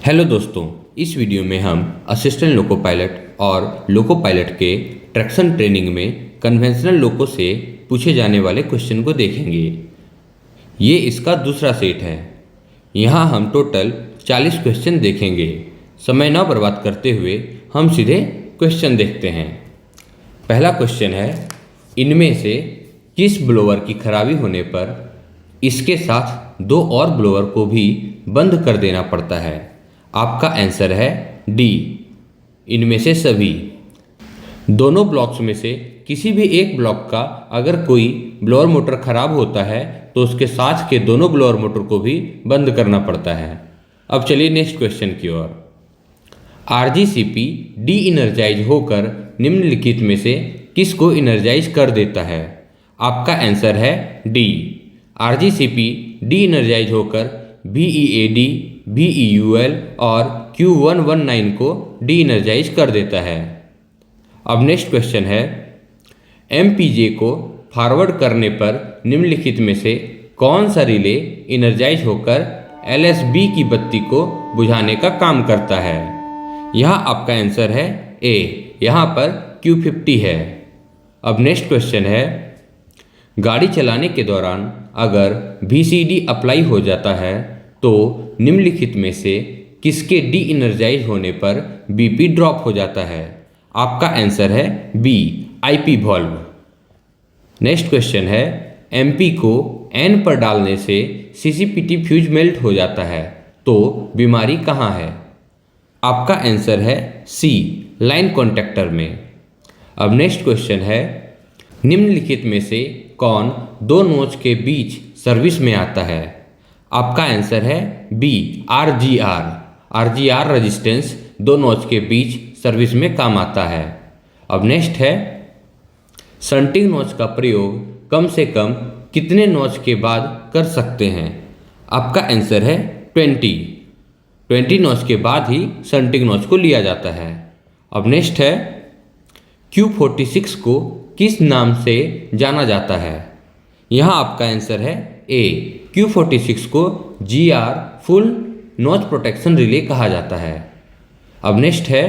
Hello दोस्तों, इस video में हम असिस्टेंट लोको पायलट और लोको पायलट के ट्रैक्शन ट्रेनिंग में कन्वेंशनल लोको से पूछे जाने वाले क्वेश्चन को देखेंगे। ये इसका दूसरा सेट है। यहाँ हम टोटल 40 क्वेश्चन देखेंगे। समय न बर्बाद करते हुए हम सीधे क्वेश्चन देखते हैं। पहला क्वेश्चन है, इनमें से किस ब्लोअर की खराबी होने पर इसके साथ दो और ब्लोअर को भी बंद कर देना पड़ता है? आपका आंसर है डी, इनमें से सभी। दोनों ब्लॉक्स में से किसी भी एक ब्लॉक का अगर कोई ब्लोअर मोटर खराब होता है तो उसके साथ के दोनों ब्लोअर मोटर को भी बंद करना पड़ता है। अब चलिए नेक्स्ट क्वेश्चन की ओर। आरजीसीपी डी इनर्जाइज होकर निम्नलिखित में से किसको इनर्जाइज कर देता है? आपका आंसर है डी, आरजीसीपी डी इनर्जाइज होकर VEAD, VEUL और Q119 को डी इनर्जाइज कर देता है। अब नेक्स्ट क्वेश्चन है, MPJ को फॉरवर्ड करने पर निम्नलिखित में से कौन सा रिले इनर्जाइज होकर LSB की बत्ती को बुझाने का काम करता है? यहाँ आपका आंसर है ए, यहाँ पर Q50 है। अब नेक्स्ट क्वेश्चन है, गाड़ी चलाने के दौरान अगर VCD अप्लाई हो जाता है तो निम्नलिखित में से किसके डी इनर्जाइज होने पर BP ड्रॉप हो जाता है? आपका आंसर है B, IP valve. Next question है, MP को N पर डालने से CCPT फ्यूज मेल्ट हो जाता है तो बीमारी कहाँ है? आपका आंसर है सी, लाइन कॉन्टैक्टर में। अब नेक्स्ट क्वेश्चन है, निम्नलिखित में से कौन दो नोच के बीच सर्विस में आता है? आपका आंसर है बी, RGR। RGR रेजिस्टेंस दो नोच के बीच सर्विस में काम आता है। अब नेक्स्ट है, शंटिंग नोच का प्रयोग कम से कम कितने नोच के बाद कर सकते हैं? आपका आंसर है 20 नोच के बाद ही शंटिंग नोच को लिया जाता है। अब नेक्स्ट है, Q46 को किस नाम से जाना जाता है? यहाँ आपका आंसर है ए, Q46 को GR फुल नोच प्रोटेक्शन रिले कहा जाता है। अब नेक्स्ट है,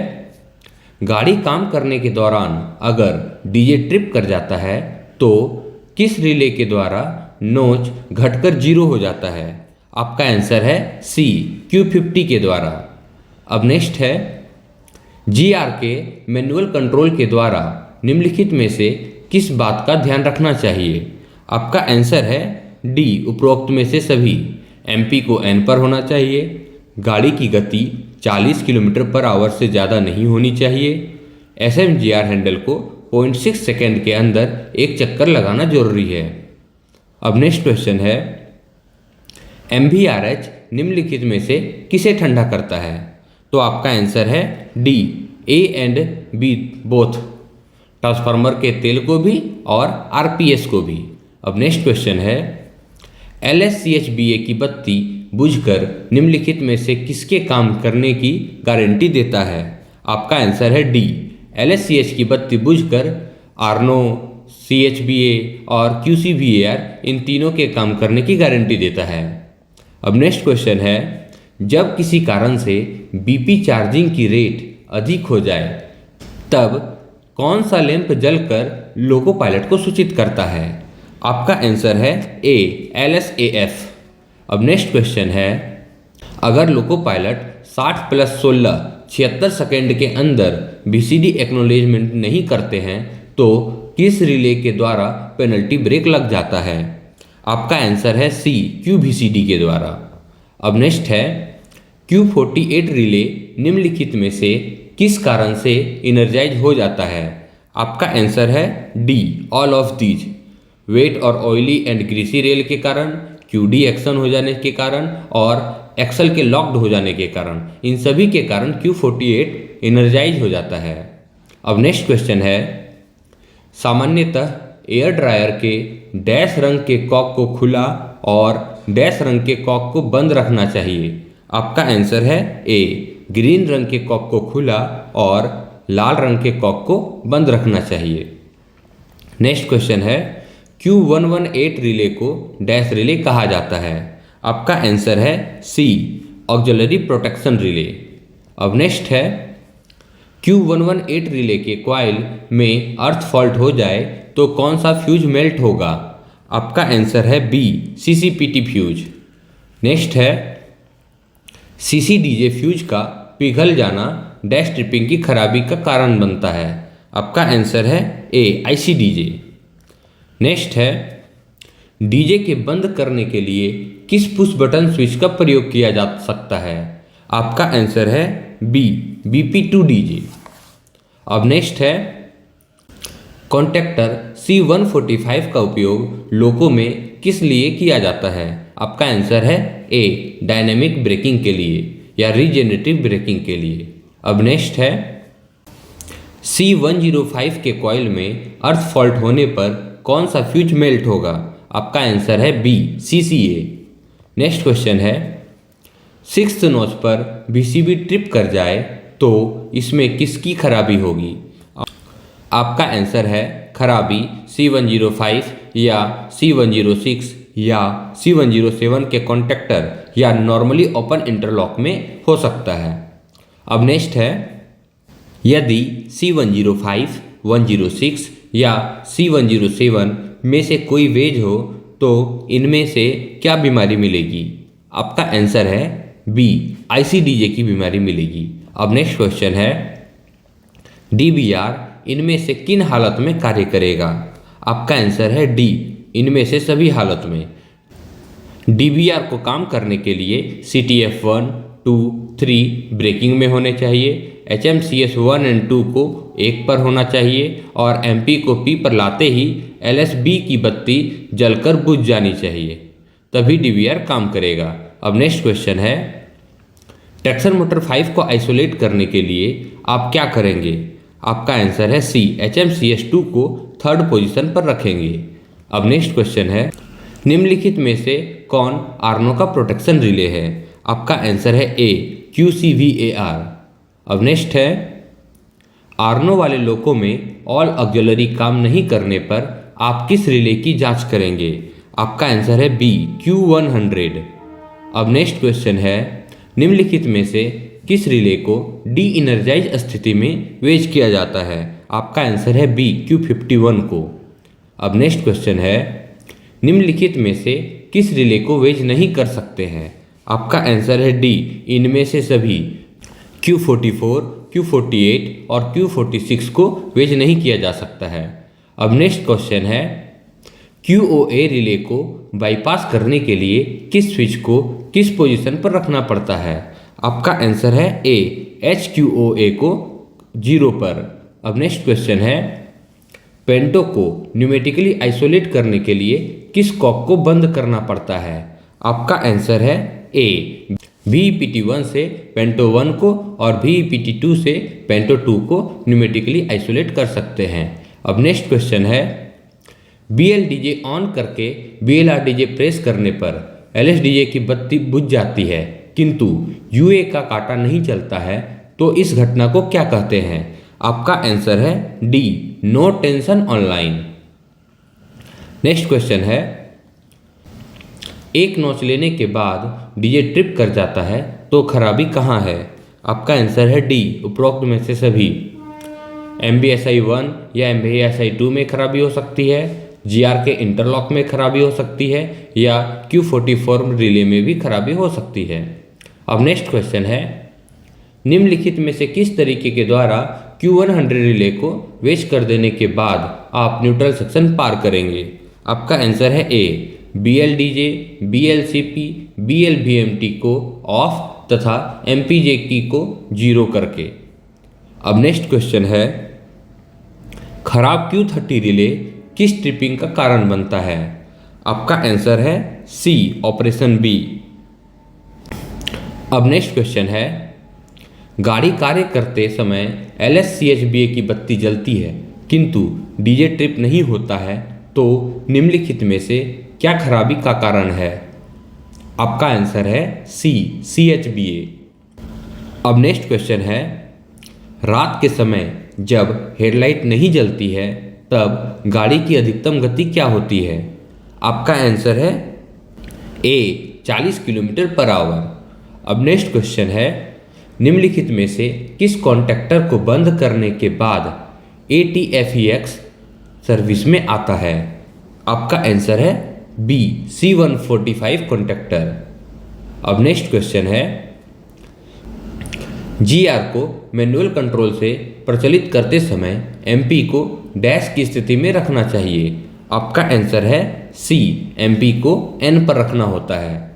गाड़ी काम करने के दौरान अगर DJ ट्रिप कर जाता है तो किस रिले के द्वारा नोच घटकर 0 हो जाता है? आपका आंसर है सी, Q50 के द्वारा। अब नेक्स्ट है, GR के मैनुअल कंट्रोल के द्वारा निम्नलिखित में से किस बात का ध्यान रखना चाहिए? आपका आंसर है डी, उपरोक्त में से सभी। MP को N पर होना चाहिए, गाड़ी की गति 40 किलोमीटर पर आवर से ज़्यादा नहीं होनी चाहिए, SMGR हैंडल को 0.6 सेकेंड के अंदर एक चक्कर लगाना जरूरी है। अब नेक्स्ट क्वेश्चन है, MVRH निम्नलिखित में से किसे ठंडा करता है? तो आपका आंसर है D, A and B both, transformer के तेल को भी और RPS को भी। अब नेक्स्ट क्वेश्चन है, LSCHBA की बत्ती बुझकर निम्नलिखित में से किसके काम करने की गारंटी देता है? आपका आंसर है डी, LSCH की बत्ती बुझकर आर्नो, CHBA और QCVAR इन तीनों के काम करने की गारंटी देता है। अब नेक्स्ट क्वेश्चन है, जब किसी कारण से BP चार्जिंग की रेट अधिक हो जाए तब कौन सा लैंप जलकर लोको पायलट को सूचित करता है? आपका आंसर है ए, LSAF। अब नेक्स्ट क्वेश्चन है, अगर लोको पायलट 60 + 16 76 सेकेंड के अंदर VCD एक्नॉलेजमेंट नहीं करते हैं तो किस रिले के द्वारा पेनल्टी ब्रेक लग जाता है? आपका आंसर है सी, QVCD के द्वारा। अब नेक्स्ट है, Q48 रिले निम्नलिखित में से किस कारण से इनर्जाइज हो जाता है? आपका आंसर है D, all of these. Wet और ऑयली एंड ग्रीसी रेल के कारण, QD एक्शन हो जाने के कारण और एक्सल के लॉक्ड हो जाने के कारण, इन सभी के कारण Q48 इनर्जाइज हो जाता है। अब नेक्स्ट क्वेश्चन है, सामान्यतः एयर ड्रायर के डैश रंग के कॉक को खुला और डैश रंग के कॉक को बंद रखना चाहिए? आपका आंसर है ए, ग्रीन रंग के कॉक को खुला और लाल रंग के कॉक को बंद रखना चाहिए। नेक्स्ट क्वेश्चन है, Q118 रिले को डैश रिले कहा जाता है? आपका आंसर है सी, ऑक्सिलरी प्रोटेक्शन रिले। अब नेक्स्ट है Q118 रिले के कॉइल में अर्थ फॉल्ट हो जाए तो कौन सा फ्यूज मेल्ट होगा? आपका आंसर है बी, CCPT फ्यूज। नेक्स्ट है CCDJ फ्यूज का पिघल जाना डैश ट्रिपिंग की खराबी का कारण बनता है। आपका आंसर है ए, ICDJ। नेक्स्ट है डीजे के बंद करने के लिए किस पुश बटन स्विच का प्रयोग किया जा सकता है? आपका आंसर है बी, BP2 DJ। अब नेक्स्ट है कॉन्टैक्टर C145 का उपयोग लोको में किस लिए किया जाता है? आपका आंसर है ए, डायनेमिक ब्रेकिंग के लिए या रीजेनरेटिव ब्रेकिंग के लिए। अब नेक्स्ट है C105 के कॉइल में अर्थ फॉल्ट होने पर कौन सा फ्यूज मेल्ट होगा? आपका आंसर है बी, CCA। नेक्स्ट क्वेश्चन है 6th नॉच पर BCB ट्रिप कर जाए तो इसमें किसकी खराबी होगी? आपका आंसर है खराबी C105 या C106 या C107 के कॉन्टैक्टर या नॉर्मली ओपन इंटरलॉक में हो सकता है। अब नेक्स्ट है यदि C105, 106 या C107 में से कोई वेज हो तो इनमें से क्या बीमारी मिलेगी? आपका आंसर है बी, ICDJ की बीमारी मिलेगी। अब नेक्स्ट क्वेश्चन है DBR इनमें से किन हालत में कार्य करेगा? आपका आंसर है डी, इनमें से सभी हालत में। DBR को काम करने के लिए CTF 1, 2, 3 ब्रेकिंग में होने चाहिए, HMCS 1 और 2 को 1 पर होना चाहिए और MP को P पर लाते ही LSB की बत्ती जलकर बुझ जानी चाहिए, तभी DBR काम करेगा। अब नेक्स्ट क्वेश्चन है ट्रैक्शन मोटर 5 को आइसोलेट करने के लिए आप क्या करेंगे? आपका आंसर है सी, HMCS 2 को 3rd पोजीशन पर रखेंगे। अब नेक्स्ट क्वेश्चन है निम्नलिखित में से कौन आर्नो का प्रोटेक्शन रिले है? आपका आंसर है ए, QCVAR। अब नेक्स्ट है आर्नो वाले लोको में ऑल ऑक्सिलरी काम नहीं करने पर आप किस रिले की जांच करेंगे? आपका आंसर है बी, Q100। अब नेक्स्ट क्वेश्चन है निम्नलिखित में से किस रिले को डी इनर्जाइज स्थिति में वेज किया जाता है? आपका आंसर है बी, Q51 को। अब नेक्स्ट क्वेश्चन है निम्नलिखित में से किस रिले को वेज नहीं कर सकते हैं? आपका आंसर है डी, इनमें से सभी। Q44, Q48 और Q46 को वेज नहीं किया जा सकता है। अब नेक्स्ट क्वेश्चन है QOA रिले को बाईपास करने के लिए किस स्विच को किस पोजीशन पर रखना पड़ता है? आपका आंसर है ए, HQOA को 0 पर। अब नेक्स्ट क्वेश्चन है पेंटो को न्यूमेटिकली आइसोलेट करने के लिए किस कॉक को बंद करना पड़ता है? आपका आंसर है ए, VEPT1 से पेंटो 1 को और VEPT2 से पेंटो 2 को न्यूमेटिकली आइसोलेट कर सकते हैं। अब नेक्स्ट क्वेश्चन है BLDJ ऑन करके BLRDJ प्रेस करने पर LSDJ की बत्ती बुझ जाती है किंतु UA का कांटा नहीं चलता है, तो इस घटना को क्या कहते हैं? आपका आंसर है D, no tension online. Next question है एक नॉच लेने के बाद डीजे ट्रिप कर जाता है तो खराबी कहाँ है? आपका आंसर है डी, उपरोक्त में से सभी। MBSI 1 या MBSI 2 में खराबी हो सकती है, GR के इंटरलॉक में खराबी हो सकती है या Q44 रिले में भी खराबी हो सकती है। अब नेक्स्ट क्वेश्चन है निम्नलिखित में से किस तरीके के द्वारा Q100 रिले को वेज कर देने के बाद आप न्यूट्रल सेक्शन पार करेंगे? आपका आंसर है ए, BLDJ, BLCP, BLVMT को ऑफ तथा MPJ की को 0 करके। अब नेक्स्ट क्वेश्चन है खराब Q30 रिले किस ट्रिपिंग का कारण बनता है? आपका आंसर है सी, ऑपरेशन बी। अब नेक्स्ट क्वेश्चन है गाड़ी कार्य करते समय LSCHBA की बत्ती जलती है किंतु डीजे ट्रिप नहीं होता है, तो निम्नलिखित में से क्या खराबी का कारण है? आपका आंसर है सी, CHBA। अब नेक्स्ट क्वेश्चन है रात के समय जब हेडलाइट नहीं जलती है तब गाड़ी की अधिकतम गति क्या होती है? आपका आंसर है ए, 40 किलोमीटर पर आवर। अब नेक्स्ट क्वेश्चन है, निम्नलिखित में से किस कॉन्टैक्टर को बंद करने के बाद ATFEX सर्विस में आता है? आपका आंसर है बी C145 कॉन्टैक्टर। अब नेक्स्ट क्वेश्चन है, GR को मैनुअल कंट्रोल से प्रचलित करते समय MP को डैश की स्थिति में रखना चाहिए। आपका आंसर है सी, MP को N पर रखना होता है।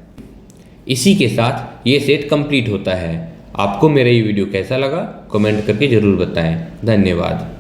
इसी के साथ ये सेट कंप्लीट होता है। आपको मेरा ये वीडियो कैसा लगा कमेंट करके ज़रूर बताएं। धन्यवाद।